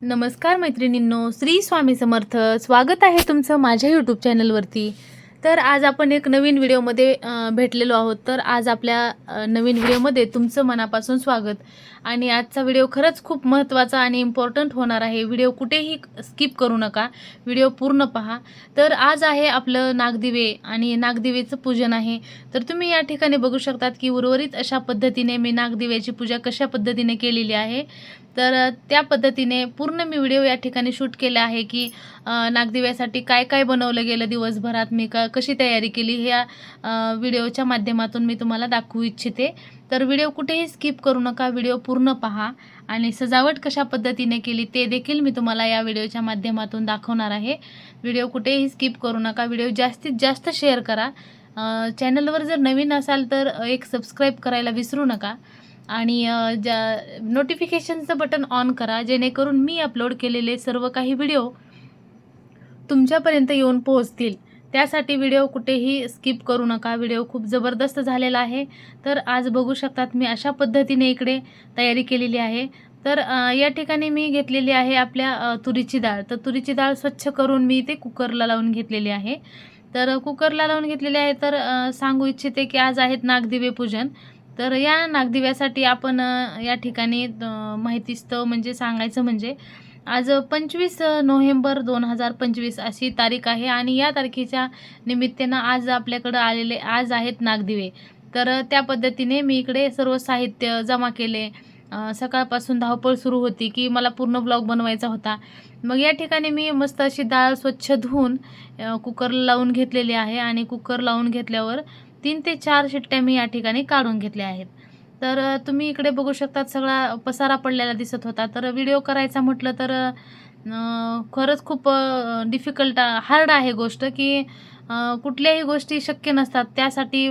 नमस्कार मैत्रिणींनो, श्री स्वामी समर्थ. स्वागत आहे तुमचं माझ्या यूट्यूब चॅनलवरती. तर आज आपण एक नवीन व्हिडिओमध्ये भेटलेलो आहोत. तर आज आपल्या नवीन व्हिडिओमध्ये तुमचं मनापासून स्वागत. आणि आजचा व्हिडिओ खरंच खूप महत्त्वाचा आणि इम्पॉर्टंट होणार आहे. व्हिडिओ कुठेही स्किप करू नका, व्हिडिओ पूर्ण पहा. तर आज आहे आपलं नागदिवे आणि नागदिवेचं पूजन आहे. तर तुम्ही या ठिकाणी बघू शकतात की उर्वरित अशा पद्धतीने मी नागदिव्याची पूजा कशा पद्धतीने केलेली आहे. तर त्या पद्धतीने पूर्ण मी व्हिडिओ या ठिकाणी शूट केला आहे की नागदिव्यासाठी काय काय बनवलं गेलं दिवसभरात, मी कशी तयारी केली, ह्या व्हिडिओच्या माध्यमातून मी तुम्हाला दाखवू इच्छिते. तर व्हिडिओ कुठेही स्किप करू नका, व्हिडिओ पूर्ण पहा. आणि सजावट कशा पद्धतीने केली ते देखील मी तुम्हाला या व्हिडिओच्या माध्यमातून दाखवणार आहे. व्हिडिओ कुठेही स्किप करू नका, व्हिडिओ जास्तीत जास्त शेअर करा. चॅनलवर जर नवीन असाल तर एक सबस्क्राईब करायला विसरू नका. आणि नोटिफिकेशनचं बटन ऑन करा, जेणेकरून मी अपलोड केलेले सर्व काही व्हिडिओ तुमच्यापर्यंत येऊन पोहोचतील. त्यासाठी व्हिडिओ कुठेही स्किप करू नका, व्हिडिओ खूप जबरदस्त झालेला आहे. तर आज बघू शकतात मी अशा पद्धतीने इकडे तयारी केलेली आहे. तर या ठिकाणी मी घेतलेली आहे आपल्या तुरीची डाळ. तर तुरीची डाळ स्वच्छ करून मी ते कुकरला लावून घेतलेली आहे. तर कुकरला लावून घेतलेले आहे. तर सांगू इच्छिते की आज आहेत नागदिवे पूजन. तर या नागदिव्यासाठी आपण या ठिकाणी माहितीस्तव म्हणजे सांगायचं म्हणजे आज 25 नोव्हेंबर 2025 अशी तारीख आहे. आणि या तारखेच्या निमित्तानं आज आपल्याकडं आलेले आज आहेत नागदिवे. तर त्या पद्धतीने मी इकडे सर्व साहित्य जमा केले. सकाळपासून धावपळ सुरू होती की मला पूर्ण ब्लॉग बनवायचा होता. मग या ठिकाणी मी मस्त अशी डाळ स्वच्छ धुवून कुकरला लावून घेतलेली आहे. आणि कुकर लावून घेतल्यावर 3 ते 4 शिट्ट्या मी या ठिकाणी काढून घेतल्या आहेत. तर तुम्ही इकडे बघू शकतात सगळा पसारा पडलेला दिसत होता. तर व्हिडिओ करायचा म्हटलं तर खरंच खूप डिफिकल्ट हार्ड आहे गोष्ट की कुठल्याही गोष्टी शक्य नसतात. त्यासाठी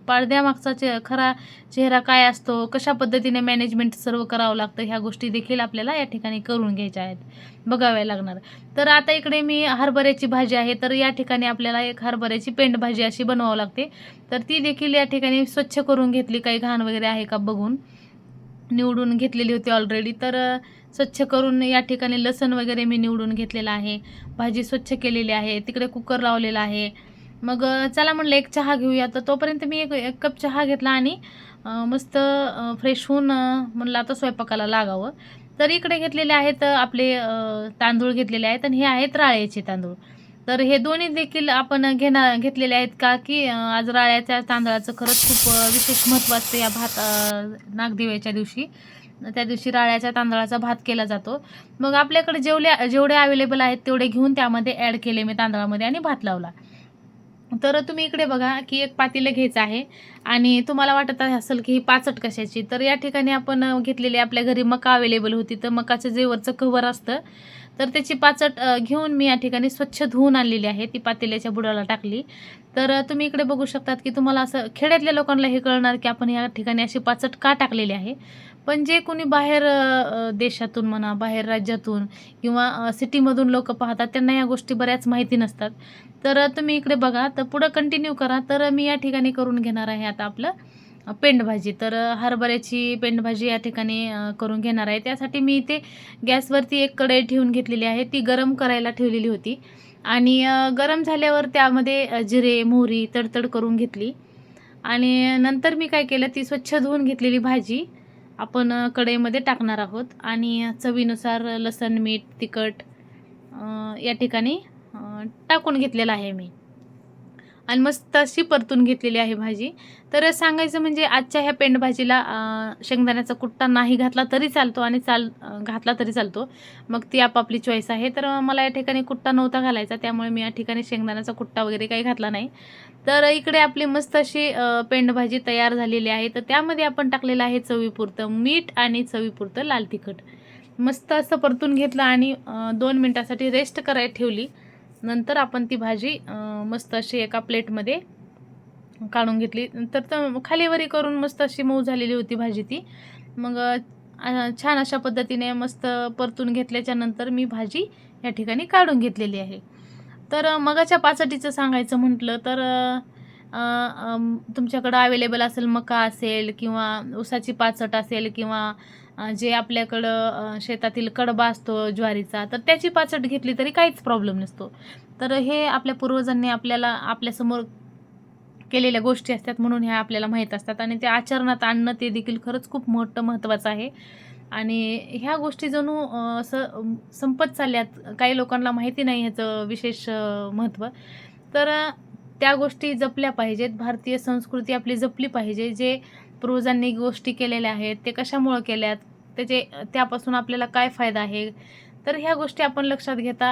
पडद्यामागचा खरा चेहरा काय असतो, कशा पद्धतीने मॅनेजमेंट सर्व करावं लागतं, ह्या गोष्टी देखील आपल्याला या ठिकाणी करून घ्यायच्या आहेत, बघाव्या लागणार. तर आता इकडे मी हरभऱ्याची भाजी आहे. तर या ठिकाणी आपल्याला एक हरभऱ्याची पेंड भाजी अशी बनवावं लागते. तर ती देखील या ठिकाणी स्वच्छ करून घेतली, काही घाण वगैरे आहे का बघून निवडून घेतलेली होती ऑलरेडी. तर स्वच्छ करून या ठिकाणी लसण वगैरे मी निवडून घेतलेला आहे. भाजी स्वच्छ केलेली आहे. तिकडे कुकर लावलेला आहे. मग चला म्हणलं एक चहा घेऊया. तर तोपर्यंत मी एक कप चहा घेतला आणि मस्त फ्रेश होऊन म्हणलं आता स्वयंपाकाला लागावं. तर इकडे घेतलेले आहेत आपले तांदूळ घेतलेले आहेत. आणि हे आहेत राळ्याचे तांदूळ. तर हे दोन्ही देखील आपण घेतलेले आहेत का की आज राळ्याच्या तांदळाचं खरंच खूप विशेष महत्त्व असते या नागदिव्याच्या दिवशी. त्या दिवशी राळ्याच्या तांदळाचा भात केला जातो. मग आपल्याकडे जेवढे अवेलेबल आहेत तेवढे घेऊन त्यामध्ये ॲड केले मी तांदळामध्ये आणि भात लावला. तर तुम्ही इकडे बघा की एक पातेलं घ्यायचं आहे. आणि तुम्हाला वाटत असेल की ही पाचट कशाची, तर या ठिकाणी आपण घेतलेली आपल्या घरी मका अवेलेबल होती. तर मकाचं जे वरचं कव्हर असतं तर त्याची पाचट घेऊन मी या ठिकाणी स्वच्छ धुवून आणलेली आहे. ती पातेल्याच्या बुडाला टाकली. तर तुम्ही इकडे बघू शकतात की तुम्हाला असं खेड्यातल्या लोकांना हे कळणार की आपण या ठिकाणी अशी पाचट का टाकलेली आहे. पण जे कोणी बाहेर देशातून म्हणा, बाहेर राज्यातून किंवा सिटीमधून लोक पाहतात त्यांना या गोष्टी बऱ्याच माहिती नसतात. तर तुम्ही इकडे बघा, तर पुढं कंटिन्यू करा. तर मी या ठिकाणी करून घेणार आहे आता आपलं पेंडभाजी. तर हरभऱ्याची पेंडभाजी या ठिकाणी करून घेणार आहे. त्यासाठी मी इथे गॅसवरती एक कढई ठेवून घेतलेली आहे. ती गरम करायला ठेवलेली होती. आणि गरम झाल्यावर त्यामध्ये जिरे मोहरी तडतड करून घेतली. आणि नंतर मी काय केलं, ती स्वच्छ धुवून घेतलेली भाजी आपण कढईमध्ये टाकणार आहोत. आणि चवीनुसार लसण मीठ तिखट या ठिकाणी टाकून घेतलेलं आहे मी. आणि मस्त अशी परतून घेतलेली आहे भाजी. तर सांगायचं म्हणजे आजच्या ह्या पेंडभाजीला शेंगदाण्याचा कुट्टा नाही घातला तरी चालतो आणि घातला तरी चालतो. मग ती आपापली चॉईस आहे. तर मला या ठिकाणी कुट्टा नव्हता घालायचा, त्यामुळे मी या ठिकाणी शेंगदाण्याचा कुट्टा वगैरे काही घातला नाही. तर इकडे आपली मस्त अशी पेंडभाजी तयार झालेली आहे. तर त्यामध्ये आपण टाकलेलं आहे चवीपुरतं मीठ आणि चवीपुरतं लाल तिखट. मस्त असं परतून घेतलं आणि 2 मिनटासाठी रेस्ट करायला ठेवली. नंतर आपण ती भाजी मस्त अशी एका प्लेटमध्ये काढून घेतली. तर खालीवरी करून मस्त अशी मऊ झालेली होती भाजी ती. मग छान अशा पद्धतीने मस्त परतून घेतल्याच्या नंतर मी भाजी या ठिकाणी काढून घेतलेली आहे. तर मगाच्या पाचटीचं सांगायचं म्हटलं तर तुमच्याकडं अवेलेबल असेल, मका असेल किंवा ऊसाची पाचट असेल किंवा जे आपल्याकडं शेतातील कडबा असतो ज्वारीचा, तर त्याची पाचट घेतली तरी काहीच प्रॉब्लेम नसतो. तर हे आपल्या पूर्वजांनी आपल्याला आपल्यासमोर केलेल्या गोष्टी असतात म्हणून ह्या आपल्याला माहीत असतात आणि त्या आचरणात आणणं ते देखील खरंच खूप मोठं महत्त्वाचं आहे. आणि ह्या गोष्टी जणू संपत चालल्यात. काही लोकांना माहिती नाही ह्याचं विशेष महत्त्व. तर त्या गोष्टी जपल्या पाहिजेत. भारतीय संस्कृती आपली जपली पाहिजे. जे पूर्वजांनी गोष्टी केलेल्या आहेत, ते कशामुळं केल्यात, त्यापासून आपल्याला काय फायदा आहे. तर ह्या गोष्टी आपण लक्षात घेता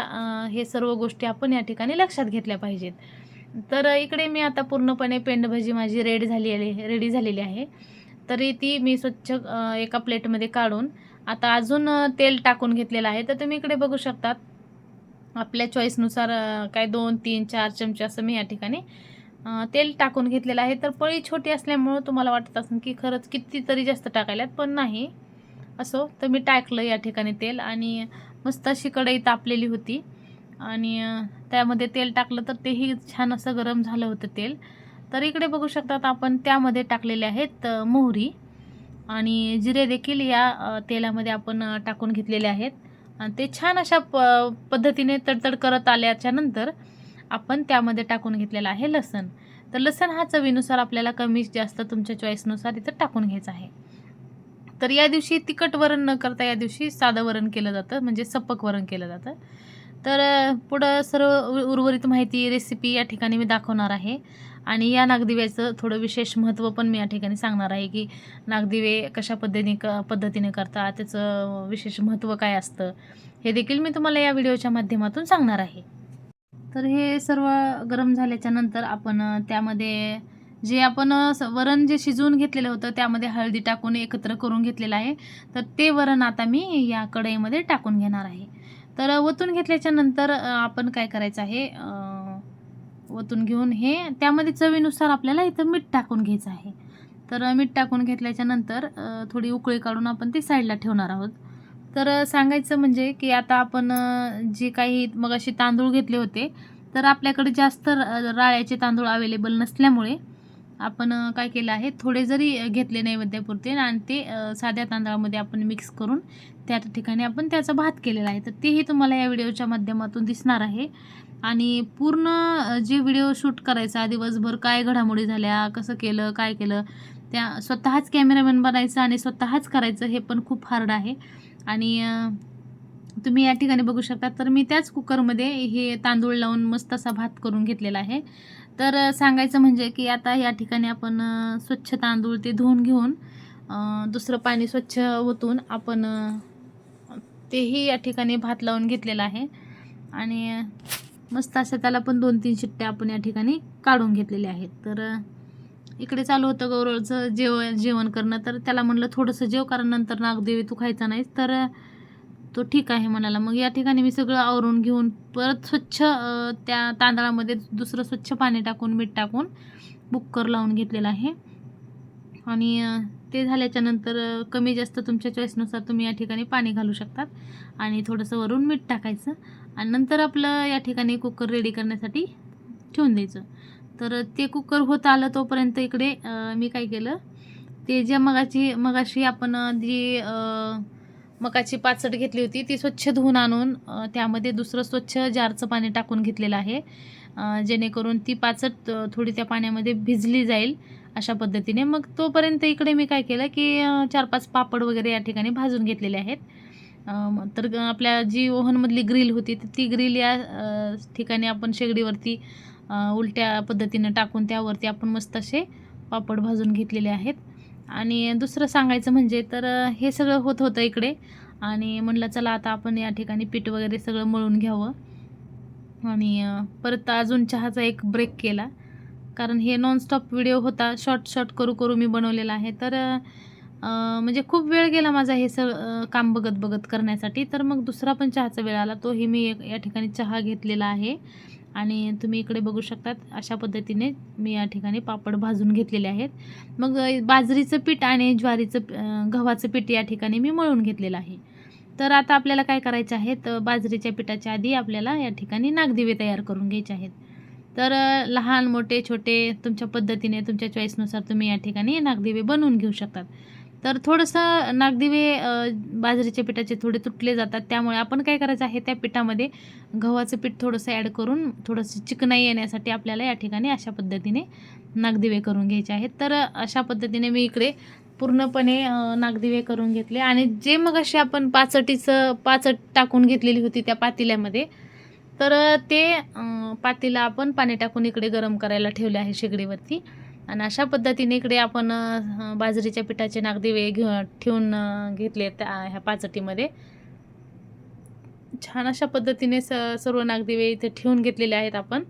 हे सर्व गोष्टी आपण या ठिकाणी लक्षात घेतल्या पाहिजेत. तर इकडे मी आता पूर्णपणे पेंडभजी माझी रेडी झालेली आहे. तरी ती मी स्वच्छ एका प्लेटमध्ये काढून आता अजून तेल टाकून घेतलेलं आहे. तर तुम्ही इकडे बघू शकतात. आपल्या चॉईसनुसार काय 2, 3, 4 चमचे असं मी या ठिकाणी तेल टाकून घेतलेलं आहे. तर पळी छोटी असल्यामुळं तुम्हाला वाटत असेल की खरंच कितीतरी जास्त टाकायल्यात, पण नाही. असो, तर मी टाकलं या ठिकाणी तेल आणि मस्त अशी कढई तापलेली होती आणि त्यामध्ये तेल टाकलं तर तेही छान असं गरम झालं होतं तेल. तर इकडे बघू शकतात आपण त्यामध्ये टाकलेले आहेत मोहरी आणि जिरे देखील या तेलामध्ये आपण टाकून घेतलेले आहेत आणि ते छान अशा पद्धतीने तडतड करत आल्याच्या नंतर आपण त्यामध्ये टाकून घेतलेला आहे लसण. तर लसण हा चवीनुसार आपल्याला कमी जास्त तुमच्या चॉईसनुसार इथं टाकून घ्यायचं आहे. तर या दिवशी तिखट वरण न करता या दिवशी साधं वरण केलं जातं, म्हणजे सपक वरण केलं जातं. तर पुढं सर्व उर्वरित माहिती रेसिपी या ठिकाणी मी दाखवणार आहे आणि या नागदिव्याचं थोडं विशेष महत्त्व पण मी या ठिकाणी सांगणार आहे की नागदिवे कशा पद्धतीने करतात, त्याचं विशेष महत्त्व काय असतं, हे देखील मी तुम्हाला या व्हिडिओच्या माध्यमातून सांगणार आहे. तर हे सर्व गरम झाल्याच्या नंतर आपण त्यामध्ये जे आपण वरण जे शिजवून घेतलेलं होतं त्यामध्ये हळदी टाकून एकत्र करून घेतलेलं आहे. तर ते वरण आता मी या कढईमध्ये टाकून घेणार आहे. तर ओतून घेतल्याच्या नंतर आपण काय करायचं आहे, ओतून घेऊन हे त्यामध्ये चवीनुसार आपल्याला इथं मीठ टाकून घ्यायचं आहे. तर मीठ टाकून घेतल्याच्या नंतर थोडी उकळी काढून आपण ती साईडला ठेवणार आहोत. तर सांगायचं म्हणजे की आता आपण जे काही मगाशी तांदूळ घेतले होते, तर आपल्याकडे जास्त राळ्याचे तांदूळ अवेलेबल नसल्यामुळे आपण काय केलं आहे, थोडे जरी घेतले नैवेद्यापुरते आणि ते साध्या तांदळामध्ये आपण मिक्स करून त्या ठिकाणी आपण त्याचा भात केलेला आहे. तर तेही तुम्हाला या व्हिडिओच्या माध्यमातून दिसणार आहे आणि पूर्ण जे व्हिडिओ शूट करायचा दिवसभर काय घडामोडी झाल्या, कसं केलं, काय केलं, त्या स्वतःच कॅमेरामॅन बनायचं आणि स्वतःच करायचं हे पण खूप हार्ड आहे. आणि तुम्ही या ठिकाणी बघू शकता. तर मी त्याच कुकरमध्ये हे तांदूळ लावून मस्त असा भात करून घेतलेला आहे. तर सांगायचं म्हणजे की आता या ठिकाणी आपण स्वच्छ तांदूळ ते धुवून घेऊन दुसरं पाणी स्वच्छ ओतून आपण तेही या ठिकाणी भात लावून घेतलेला आहे आणि मस्त असं त्याला पण 2-3 शिट्ट्या आपण या ठिकाणी काढून घेतलेल्या आहेत. तर इकडे चालू होतं गौरवचं जेवण करणं. तर त्याला म्हणलं थोडंसं जेव, कारण नंतर नागदेवी तू खायचा नाहीस. तर तो ठीक आहे म्हणाला. मग या ठिकाणी मी सगळं आवरून घेऊन परत स्वच्छ त्या तांदळामध्ये दुसरं स्वच्छ पाणी टाकून मीठ टाकून कुकर लावून घेतलेलं आहे आणि ते झाल्याच्या नंतर कमी जास्त तुमच्या चॉईसनुसार तुम्ही या ठिकाणी पाणी घालू शकतात आणि थोडंसं वरून मीठ टाकायचं आणि नंतर आपलं या ठिकाणी कुकर रेडी करण्यासाठी ठेवून द्यायचं. तर ते कुकर होत आलं तोपर्यंत इकडे मी काय केलं, ते ज्या मगाशी आपण जी मकाची पाचट घेतली होती ती स्वच्छ धुवून आणून त्यामध्ये दुसरं स्वच्छ जारचं पाणी टाकून घेतलेलं आहे, जेणेकरून ती पाचट थोडी त्या पाण्यामध्ये भिजली जाईल अशा पद्धतीने. मग तोपर्यंत इकडे मी काय केलं की 4-5 पापड वगैरे या ठिकाणी भाजून घेतलेले आहेत. तर आपल्या जी ओव्हनमधली ग्रिल होती तर ती ग्रिल या ठिकाणी आपण शेगडीवरती उलट्या पद्धतीनं टाकून त्यावरती आपण मस्त असे पापड भाजून घेतलेले आहेत. आणि दुसरं सांगायचं म्हणजे तर हे सगळं होत होतं इकडे आणि म्हणलं चला आता आपण या ठिकाणी पीठ वगैरे सगळं मळून घ्यावं आणि परत अजून चहाचा एक ब्रेक केला, कारण हे नॉनस्टॉप व्हिडिओ होता, शॉर्ट करू मी बनवलेला आहे. तर म्हणजे खूप वेळ गेला माझा हे काम बघत करण्यासाठी. तर मग दुसरा पण चहाचा वेळ आला, तोही मी या ठिकाणी चहा घेतलेला आहे आणि तुम्ही इकडे बघू शकतात अशा पद्धतीने मी या ठिकाणी पापड भाजून घेतलेले आहेत. मग बाजरीचं पीठ आणि गव्हाचं पीठ या ठिकाणी मी मळून घेतलेलं आहे. तर आता आपल्याला काय करायचं आहे, तर बाजरीच्या पिठाच्या आधी आपल्याला या ठिकाणी नागदिवे तयार करून घ्यायचे आहेत. तर लहान मोठे छोटे तुमच्या पद्धतीने तुमच्या चॉईसनुसार तुम्ही या ठिकाणी नागदिवे बनवून घेऊ शकतात. तर थोडंसं नागदिवे बाजरीच्या पिठाचे थोडे तुटले जातात, त्यामुळे आपण काय करायचं आहे, त्या पिठामध्ये गव्हाचं पीठ थोडंसं ॲड करून थोडंसं चिकनाई येण्यासाठी आपल्याला या ठिकाणी अशा पद्धतीने नागदिवे करून घ्यायचे आहेत. तर अशा पद्धतीने मी इकडे पूर्णपणे नागदिवे करून घेतले आणि जे मग असे आपण पाचट टाकून घेतलेली होती त्या पातेल्यामध्ये, तर ते पातेलं आपण पाणी टाकून इकडे गरम करायला ठेवले आहे शेगडीवरती. आणि अशा पद्धतीने इकडे आपण बाजरीच्या पिठाचे नागदिवे ठेवून घेतले ह्या पाचटीमध्ये. छान अशा पद्धतीने सर्व नागदिवे इथे ठेवून घेतलेले आहेत आपण.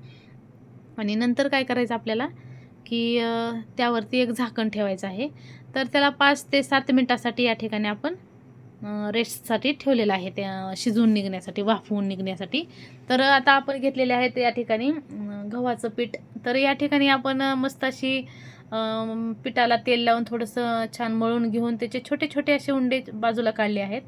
आणि नंतर काय करायचं आपल्याला की त्यावरती एक झाकण ठेवायचं आहे. तर त्याला 5 ते 7 मिनिटासाठी या ठिकाणी आपण रेस्टसाठी ठेवलेलं आहे, त्या शिजवून निघण्यासाठी, वाफवून निघण्यासाठी. तर आता आपण घेतलेले आहेत या ठिकाणी गव्हाचं पीठ. तर या ठिकाणी आपण मस्त अशी पिठाला तेल लावून थोडंसं छान मळून घेऊन त्याचे छोटे छोटे असे उंडे बाजूला काढले आहेत.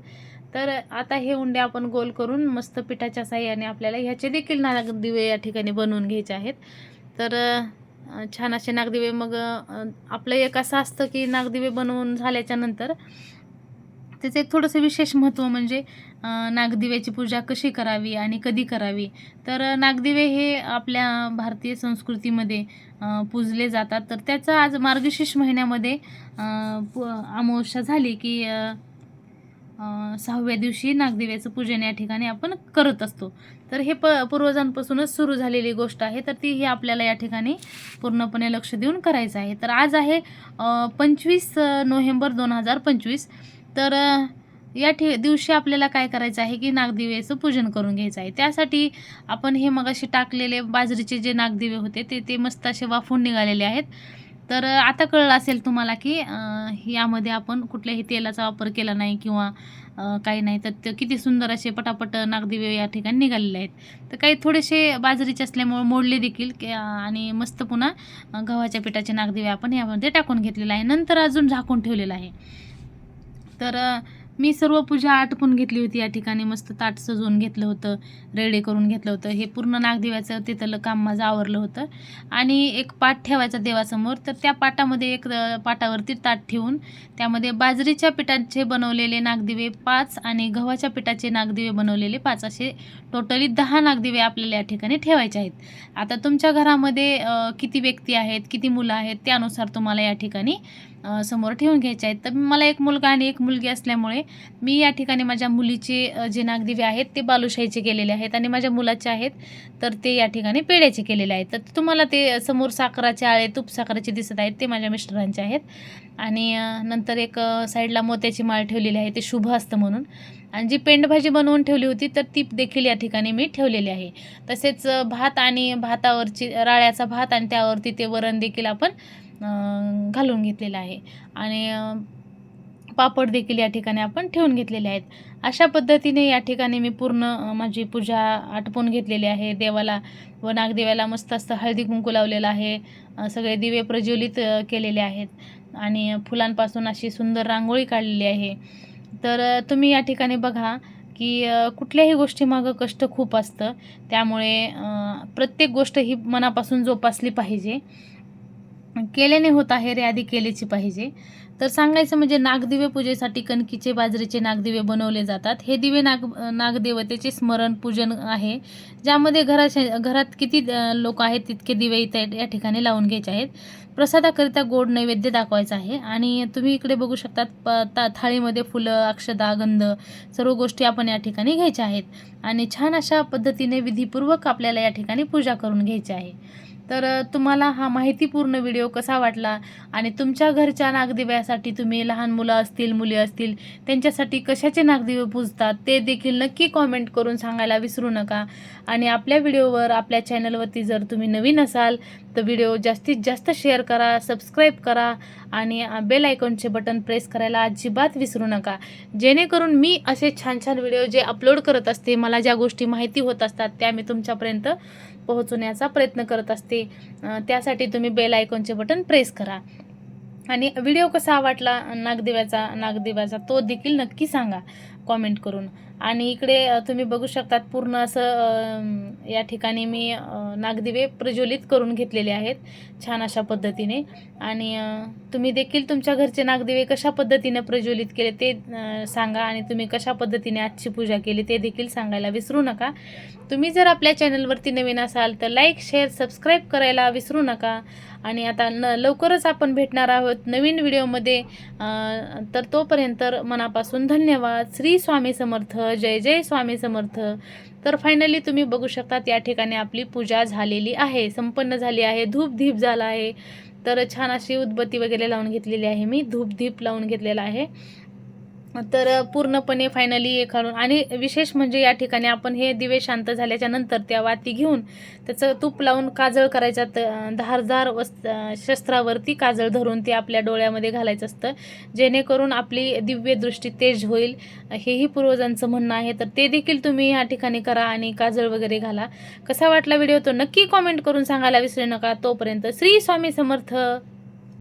तर आता हे उंडे आपण गोल करून मस्त पिठाच्या साहाय्याने आपल्याला ह्याचे देखील नागदिवे या ठिकाणी बनवून घ्यायचे आहेत. तर छान असे नागदिवे मग आपलं एक असं असतं की नागदिवे बनवून झाल्याच्या नंतर त्याचं एक थोडंसं विशेष महत्त्व म्हणजे नागदिव्याची पूजा कशी करावी आणि कधी करावी. तर नागदिवे हे आपल्या भारतीय संस्कृतीमध्ये पूजले जातात. तर त्याचं आज मार्गशीर्ष महिन्यामध्ये अमावस्या झाली की 6व्या दिवशी नागदिव्याचं पूजन या ठिकाणी आपण करत असतो. तर हे पूर्वजांपासूनच सुरू झालेली गोष्ट आहे. तर ती ही आपल्याला या ठिकाणी पूर्णपणे लक्ष देऊन करायचं आहे. तर आज आहे 25 नोव्हेंबर 2025. तर या दिवशी आपल्याला काय करायचं आहे की नागदिव्याचं पूजन करून घ्यायचं आहे. त्यासाठी आपण हे मगाशी टाकलेले बाजरीचे जे नागदिवे होते ते मस्त असे वाफून निघालेले आहेत. तर आता कळलं असेल तुम्हाला की यामध्ये आपण कुठल्याही तेलाचा वापर केला नाही किंवा काही नाही. तर ते किती सुंदर असे पटापट नागदिवे या ठिकाणी निघालेले आहेत. तर काही थोडेसे बाजरीचे असल्यामुळे मोडले देखील आणि मस्त पुन्हा गव्हाच्या पिठाचे नागदिवे आपण यामध्ये टाकून घेतलेले आहे. नंतर अजून झाकून ठेवलेलं आहे. तर मी सर्व पूजा आटपून घेतली होती या ठिकाणी. मस्त ताट सजवून घेतलं होतं, रेडी करून घेतलं होतं. हे पूर्ण नागदिव्याचं तिथलं काम माझं आवरलं होतं. आणि एक पाट ठेवायचा देवासमोर. तर त्या पाटामध्ये एक पाटावरती ताट ठेवून त्यामध्ये बाजरीच्या पिठाचे बनवलेले नागदिवे 5 आणि गव्हाच्या पिठाचे नागदिवे बनवलेले 5 असे टोटली 10 नागदिवे आपल्याला या ठिकाणी ठेवायचे आहेत. आता तुमच्या घरामध्ये किती व्यक्ती आहेत, किती मुलं आहेत, त्यानुसार तुम्हाला या ठिकाणी समोर ठेवून घ्यायचे आहेत. तर मला एक मुलगा आणि एक मुलगी असल्यामुळे मी या ठिकाणी माझ्या मुलीचे जे नागदिवे आहेत ते बालुशाहीचे केलेले आहेत आणि माझ्या मुलाचे आहेत तर ते या ठिकाणी पेढ्याचे केलेले आहेत. तर तुम्हाला ते समोर साखराचे आळे, तूप साखराचे दिसत आहेत, ते माझ्या मिस्टरांचे आहेत. आणि नंतर एक साईडला मोत्याची माळ ठेवलेली आहे, ते शुभ असतं म्हणून. आणि जी पेंडभाजी बनवून ठेवली होती तर ती देखील या ठिकाणी मी ठेवलेली आहे. तसेच भात आणि भातावरची राळ्याचा भात आणि त्यावरती ते वरण देखील आपण घालून घेतलेलं आहे. आणि पापड देखील या ठिकाणी आपण ठेवून घेतलेले आहेत. अशा पद्धतीने या ठिकाणी मी पूर्ण माझी पूजा आटपून घेतलेली आहे. देवाला व नागदेवाला मस्त असं हळदी कुंकू लावलेलं आहे. सगळे दिवे प्रज्वलित केलेले आहेत आणि फुलांपासून अशी सुंदर रांगोळी काढलेली आहे. तर तुम्ही या ठिकाणी बघा की कुठल्याही गोष्टीमागं कष्ट खूप असतं. त्यामुळे प्रत्येक गोष्ट ही मनापासून जोपासली पाहिजे. केल्याने होत आहे रे, आधी केलेची पाहिजे. तर सांगायचं म्हणजे नागदिवे पूजेसाठी कणकीचे बाजरीचे नागदिवे बनवले जातात. हे दिवे नागदेवतेचे स्मरण पूजन आहे, ज्यामध्ये घरात किती लोक आहेत तितके दिवे इथे या ठिकाणी लावून घ्यायचे आहेत. प्रसादाकरिता गोड नैवेद्य दाखवायचा आहे. आणि तुम्ही इकडे बघू शकतात थाळीमध्ये फुलं, अक्षदा, गंध सर्व गोष्टी आपण या ठिकाणी घ्यायच्या आहेत. आणि छान अशा पद्धतीने विधीपूर्वक आपल्याला या ठिकाणी पूजा करून घ्यायची आहे. तर तुम्हाला हा माहितीपूर्ण व्हिडिओ कसा वाटला आणि तुमच्या घरच्या नागदिव्यासाठी तुम्ही लहान मुलं असतील, मुली असतील, त्यांच्यासाठी कशाचे नागदिवे पूजतात ते देखील नक्की कॉमेंट करून सांगायला विसरू नका. आणि आपल्या व्हिडिओवर, आपल्या चॅनलवरती जर तुम्ही नवीन असाल तर व्हिडिओ जास्तीत जास्त शेअर करा, सबस्क्राईब करा आणि बेल आयकॉनचे बटन प्रेस करायला अजिबात विसरू नका, जेणेकरून मी असे छान छान व्हिडिओ जे अपलोड करत असते, मला ज्या गोष्टी माहिती होत असतात त्या मी तुमच्यापर्यंत पोहोचवण्याचा प्रयत्न करत असते. त्यासाठी तुम्ही बेल आयकॉनचे बटन प्रेस करा. आणि व्हिडिओ कसा वाटला नागदेवाचा तो देखील नक्की सांगा. कॉमेंट करून. आणि इकडे तुम्ही बघू शकतात पूर्ण असं या ठिकाणी मी नागदिवे प्रज्वलित करून घेतलेले आहेत छान अशा पद्धतीने. आणि तुम्ही देखील तुमच्या घरचे नागदिवे कशा पद्धतीने प्रज्वलित केले ते सांगा, आणि तुम्ही कशा पद्धतीने आजची पूजा केली ते देखील सांगायला विसरू नका. तुम्ही जर आपल्या चॅनलवरती नवीन असाल तर लाईक, शेअर, सबस्क्राईब करायला विसरू नका. आणि आता लवकरच आपण भेटणार आहोत नवीन व्हिडिओमध्ये. तर तोपर्यंत मनापासून धन्यवाद. श्री स्वामी समर्थ. जय जय स्वामी समर्थ. तर फायनली तुम्ही बघू शकतात या ठिकाणी आपली पूजा झालेली आहे, संपन्न झाली आहे. धूप-दीप झाला आहे. तर छान अशी उदबत्ती वगैरे लावून घेतलेली आहे मी, धूप-दीप लावून घेतलेला आहे. तर पूर्णपणे फायनली हे करून, आणि विशेष म्हणजे या ठिकाणी आपण हे दिवे शांत झाल्याच्या नंतर त्या वाती घेऊन त्याचं तूप लावून काजळ करायच्यात. धारदार शस्त्रावरती काजळ धरून ते आपल्या डोळ्यामध्ये घालायचं असतं, जेणेकरून आपली दिव्य दृष्टी तेज होईल, हेही पूर्वजांचं म्हणणं आहे. तर ते देखील तुम्ही या ठिकाणी करा आणि काजळ वगैरे घाला. कसा वाटला व्हिडिओ तो नक्की कॉमेंट करून सांगायला विसरू नका. तोपर्यंत श्री स्वामी समर्थ.